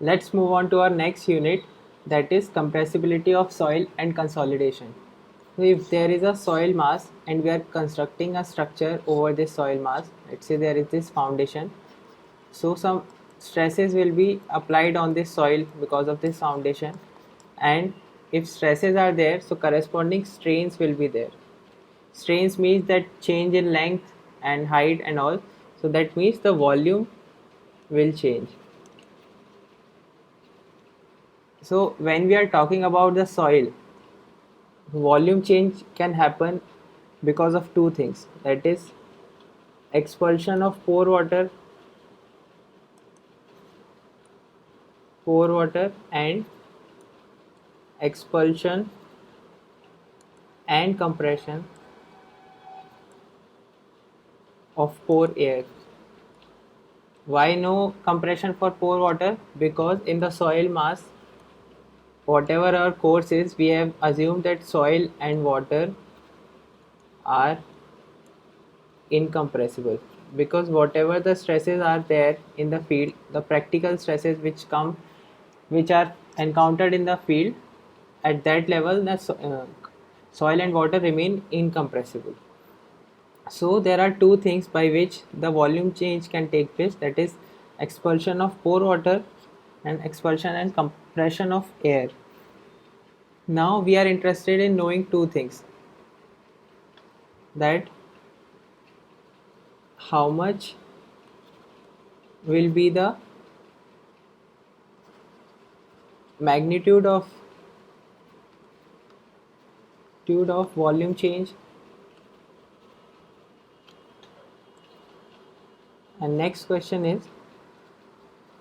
Let's move on to our next unit, that is compressibility of soil and consolidation. So if there is a soil mass and we are constructing a structure over this soil mass, let's say there is this foundation, so some stresses will be applied on this soil because of this foundation, and if stresses are there, so corresponding strains will be there. Strains means that change in length and height and all, so that means the volume will change. So when we are talking about the soil, volume change can happen because of two things, that is expulsion of pore water and expulsion and compression of pore air. Why no compression for pore water? Because in the soil mass, whatever our course is, we have assumed that soil and water are incompressible, because whatever the stresses are there in the field, the practical stresses which are encountered in the field, at that level the soil and water remain incompressible. So there are two things by which the volume change can take place, that is expulsion of pore water and expulsion and compression of air. Now we are interested in knowing two things, that how much will be the magnitude of volume change, and next question is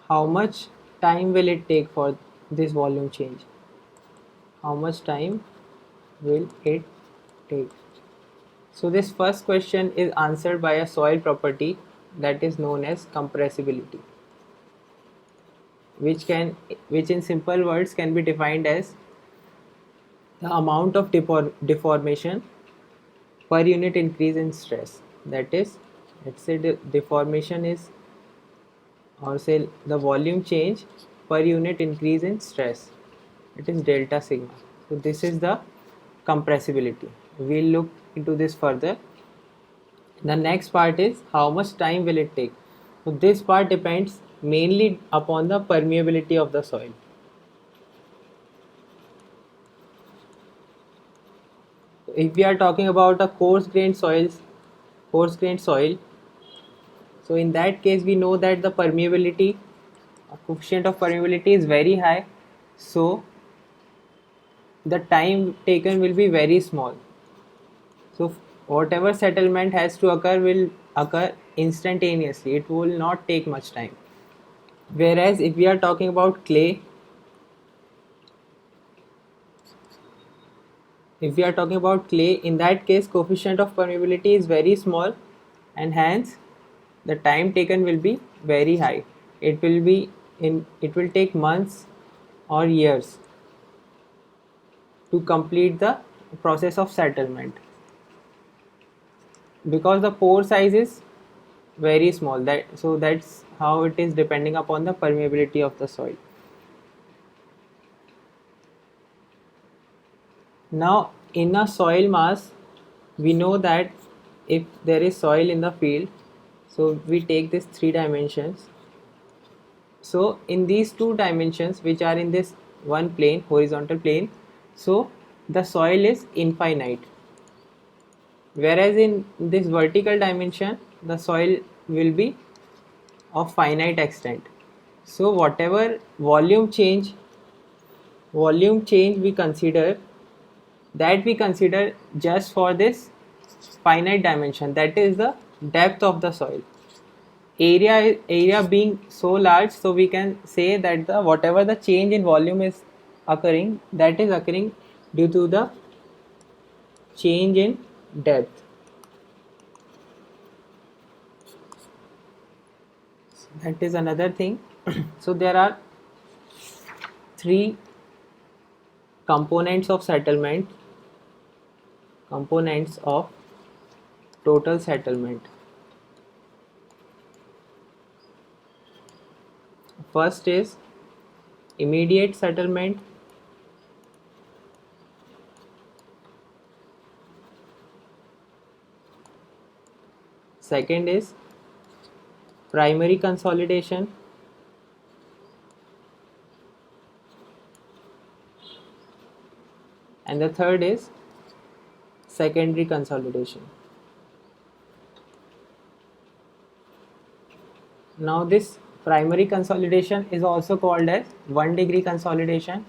how much time will it take for this volume change. How much time will it take? So this first question is answered by a soil property that is known as compressibility, which in simple words can be defined as the amount of deformation per unit increase in stress. That is, let's say the deformation is, or say the volume change per unit increase in stress, it is delta sigma. So this is the compressibility. We'll look into this further. The next part is how much time will it take. So this part depends mainly upon the permeability of the soil. If we are talking about a coarse grained soil, so in that case we know that the coefficient of permeability is very high, so the time taken will be very small. So whatever settlement has to occur will occur instantaneously, it will not take much time. Whereas if we are talking about clay, in that case coefficient of permeability is very small, and hence the time taken will be very high. It will take months or years to complete the process of settlement, because the pore size is very small. That's how it is, depending upon the permeability of the soil. Now in a soil mass, we know that if there is soil in the field, so we take this three dimensions. So in these two dimensions which are in this one plane, horizontal plane, so the soil is infinite, whereas in this vertical dimension the soil will be of finite extent. So whatever volume change we consider just for this finite dimension, that is the depth of the soil. Area being so large, so we can say that the whatever the change in volume is occurring, that is occurring due to the change in depth. That is another thing. So there are three components of total settlement. First is immediate settlement, second is primary consolidation, and the third is secondary consolidation. Now this primary consolidation is also called as 1-degree consolidation,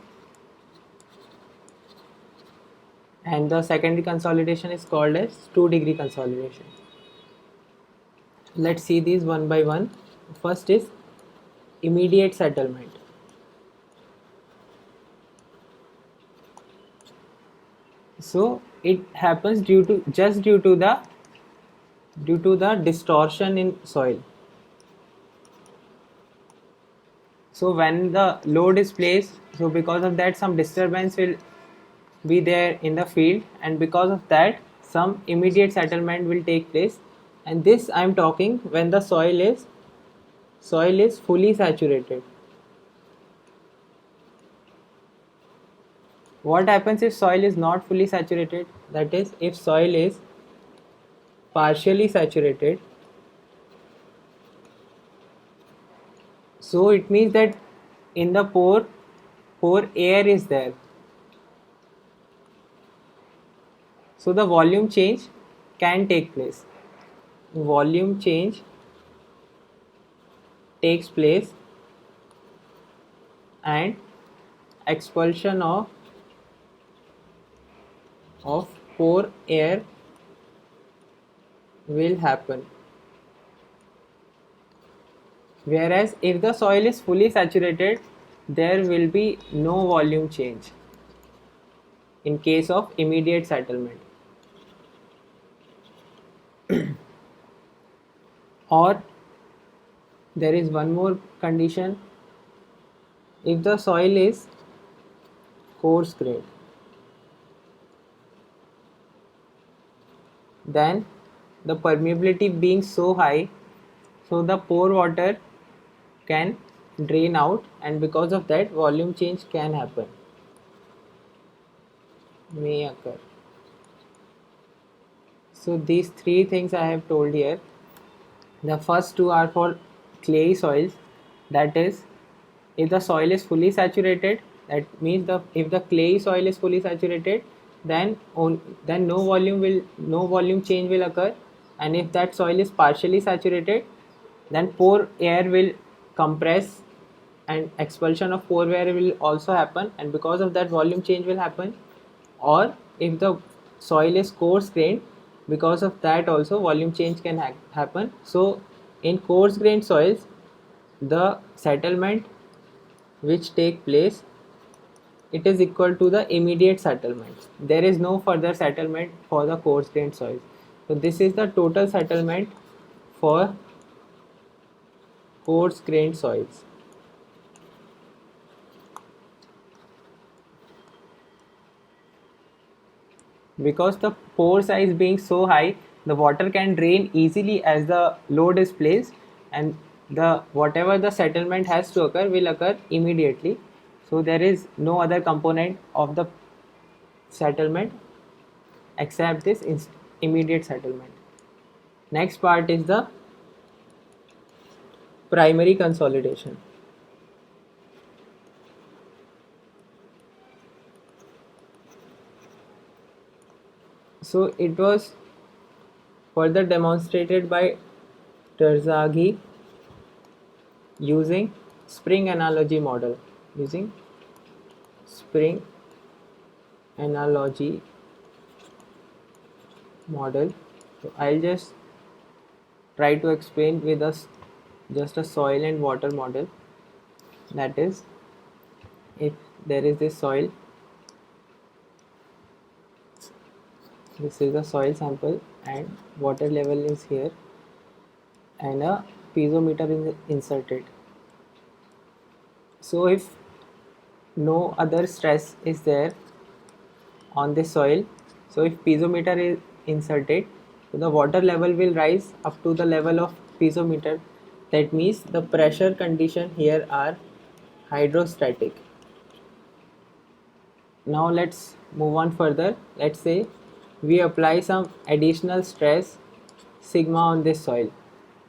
and the secondary consolidation is called as 2-degree consolidation. Let's see these one by one. First is immediate settlement. So it happens due to the distortion in soil. So when the load is placed, so because of that some disturbance will be there in the field, and because of that some immediate settlement will take place. And this I am talking when the soil is fully saturated. What happens if soil is not fully saturated? That is, if soil is partially saturated, so it means that in the pore air is there, so the volume change can take place. Volume change takes place and expulsion of pore air will happen. Whereas if the soil is fully saturated, there will be no volume change in case of immediate settlement. Or there is one more condition: if the soil is coarse grained, then the permeability being so high, so the pore water can drain out, and because of that volume change may occur. So these three things I have told here. The first two are for clay soils, that is, if the soil is fully saturated, that means if the clay soil is fully saturated, then no volume change will occur. And if that soil is partially saturated, then pore air will compress and expulsion of pore air will also happen, and because of that volume change will happen. Or if the soil is coarse grained, because of that also volume change can happen. So in coarse grained soils, the settlement which take place, it is equal to the immediate settlement. There is no further settlement for the coarse grained soils. So this is the total settlement for coarse grained soils. Because the pore size being so high, the water can drain easily as the load is placed, and whatever the settlement has to occur will occur immediately. So there is no other component of the settlement except this immediate settlement. Next part is the primary consolidation. So it was further demonstrated by Terzaghi using spring analogy model. So I'll just try to explain with just a soil and water model. That is, if there is this soil, this is the soil sample and water level is here, and a piezometer is inserted. So if no other stress is there on this soil, so if piezometer is inserted, so the water level will rise up to the level of piezometer. That means the pressure condition here are hydrostatic. Now let's move on further. Let's say we apply some additional stress sigma on this soil,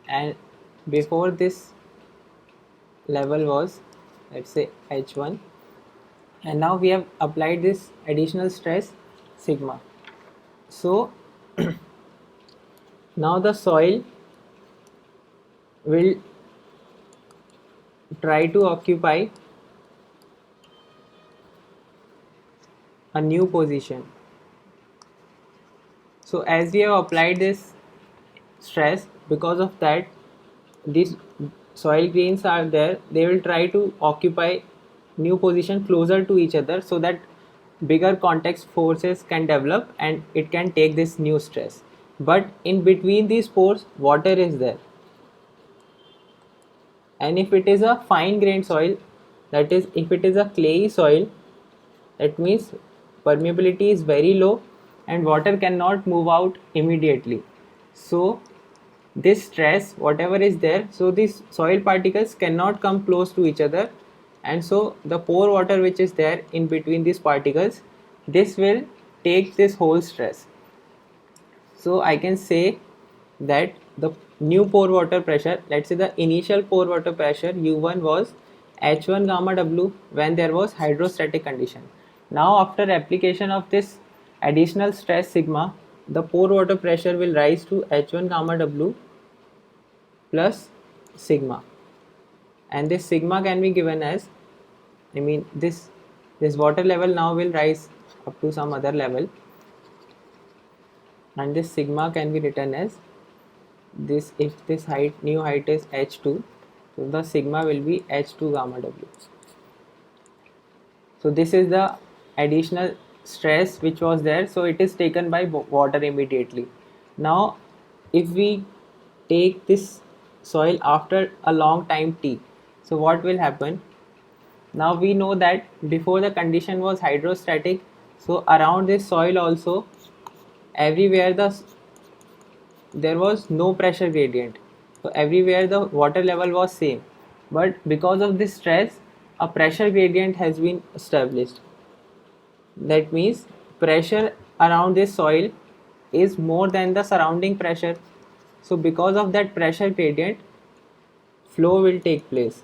and before this level was, let's say, H1, and now we have applied this additional stress sigma. So now the soil will try to occupy a new position. So as we have applied this stress, because of that these soil grains are there, they will try to occupy new position closer to each other, so that bigger context forces can develop and it can take this new stress. But in between these pores water is there, and if it is a fine grained soil, that is if it is a clayey soil, that means permeability is very low and water cannot move out immediately. So this stress whatever is there, so these soil particles cannot come close to each other, and so the pore water which is there in between these particles, this will take this whole stress. So I can say that the new pore water pressure, let's say the initial pore water pressure U1 was H1 gamma W when there was hydrostatic condition. Now after application of this additional stress sigma, the pore water pressure will rise to H1 gamma W plus sigma, and this sigma can be given as, this water level now will rise up to some other level, and this sigma can be written as this. If this new height is H2, so the sigma will be H2 gamma W. So this is the additional stress which was there, so it is taken by water immediately. Now if we take this soil after a long time t, so what will happen? Now we know that before the condition was hydrostatic, so around this soil also everywhere there was no pressure gradient, so everywhere the water level was same, but because of this stress a pressure gradient has been established. That means pressure around this soil is more than the surrounding pressure, so because of that pressure gradient flow will take place.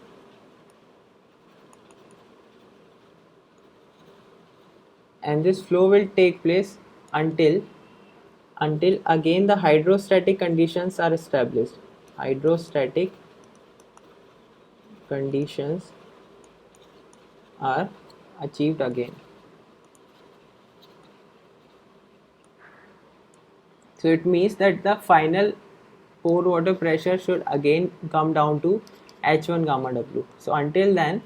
And this flow will take place until again the hydrostatic conditions are established. Hydrostatic conditions are achieved again. So it means that the final pore water pressure should again come down to H1 gamma W. So until then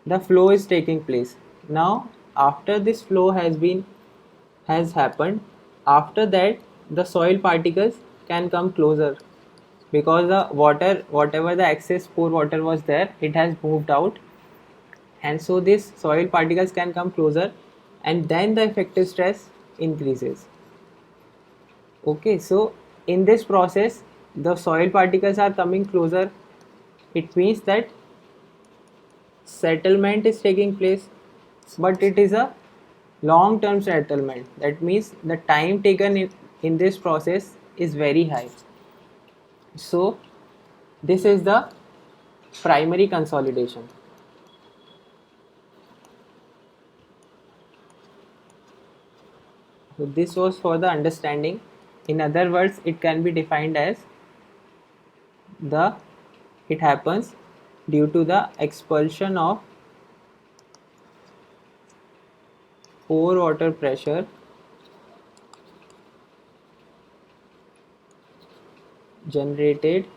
the flow is taking place. Now after this flow has happened, after that the soil particles can come closer, because the water, whatever the excess pore water was there, it has moved out, and so these soil particles can come closer, and then the effective stress increases. Okay, so in this process the soil particles are coming closer, it means that settlement is taking place, but it is a long term settlement. That means the time taken in this process is very high. So this is the primary consolidation. So this was for the understanding. In other words, it can be defined as it happens due to the expulsion of pore water pressure generated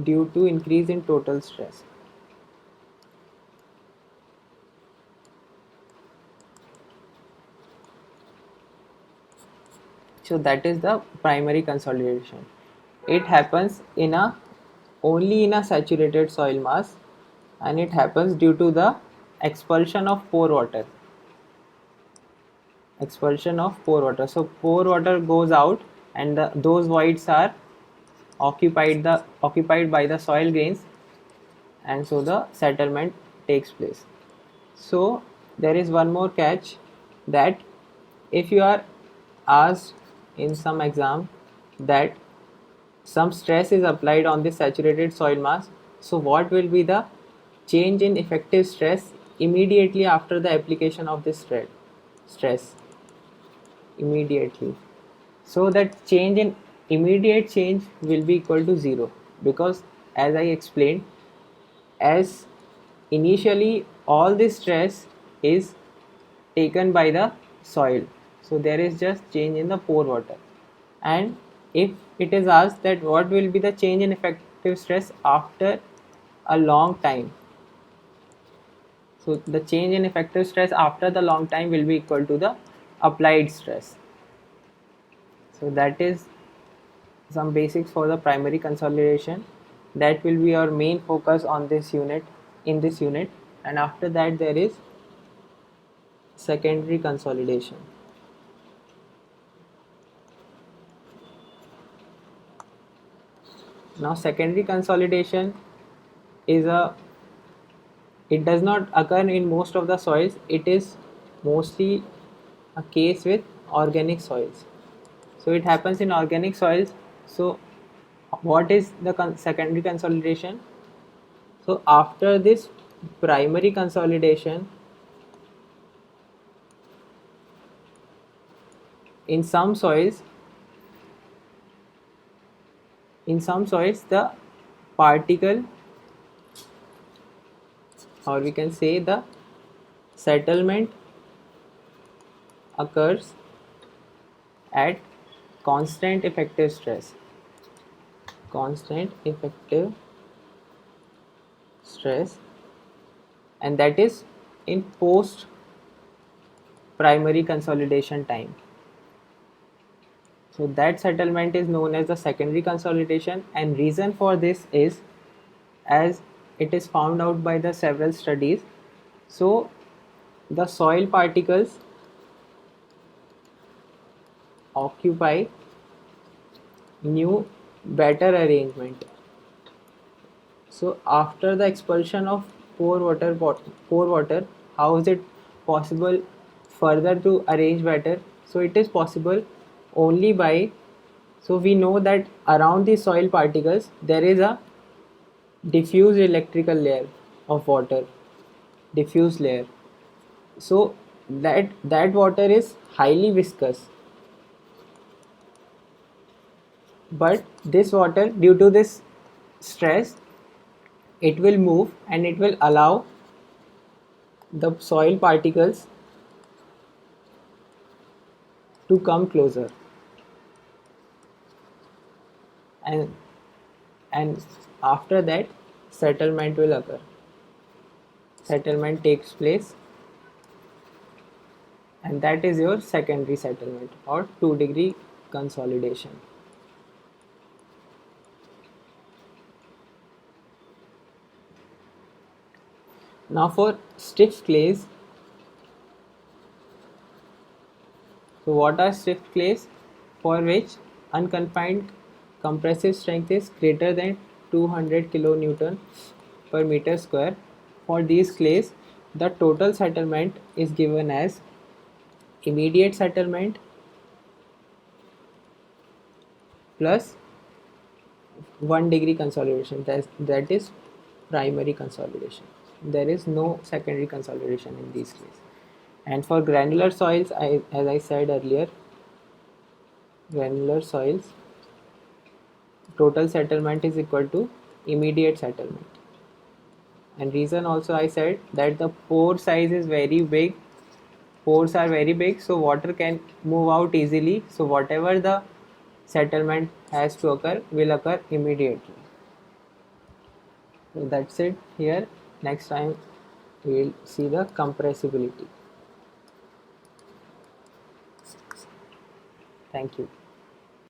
due to increase in total stress. So that is the primary consolidation. It happens only in a saturated soil mass, and it happens due to the expulsion of pore water. So pore water goes out, and those voids are occupied by the soil grains, and so the settlement takes place. So there is one more catch, that if you are asked in some exam that some stress is applied on the saturated soil mass, so what will be the change in effective stress immediately after the application of this stress immediately? So that change in immediate change will be equal to 0, because as I explained, as initially all this stress is taken by the soil, so there is just change in the pore water. And if it is asked that what will be the change in effective stress after a long time, so the change in effective stress after the long time will be equal to the applied stress. So that is some basics for the primary consolidation. That will be our main focus on this unit, in this unit. And after that there is secondary consolidation. Now secondary consolidation is it does not occur in most of the soils. It is mostly a case with organic soils. So it happens in organic soils. So what is the secondary consolidation? So after this primary consolidation, in some soils the particle, or we can say the settlement, occurs at constant effective stress, and that is in post primary consolidation time. So that settlement is known as the secondary consolidation, and reason for this is, as it is found out by the several studies, so the soil particles occupy new better arrangement. So after the expulsion of pore water, how is it possible further to arrange better? So it is possible only by, so we know that around the soil particles there is a diffuse electrical layer of water, diffuse layer. So that water is highly viscous, but this water, due to this stress, it will move and it will allow the soil particles to come closer, and after that settlement will occur, settlement takes place, and that is your secondary settlement or 2-degree consolidation. Now for stiff clays, so what are stiff clays? For which unconfined compressive strength is greater than 200 kilonewton per meter square. For these clays, the total settlement is given as immediate settlement plus 1-degree consolidation, that is primary consolidation. There is no secondary consolidation in these cases. And for granular soils, as I said earlier, granular soils, total settlement is equal to immediate settlement. And reason also I said that the pore size is very big, pores are very big, so water can move out easily. So whatever the settlement has to occur will occur immediately. So that's it here. Next time we will see the compressibility. Thank you.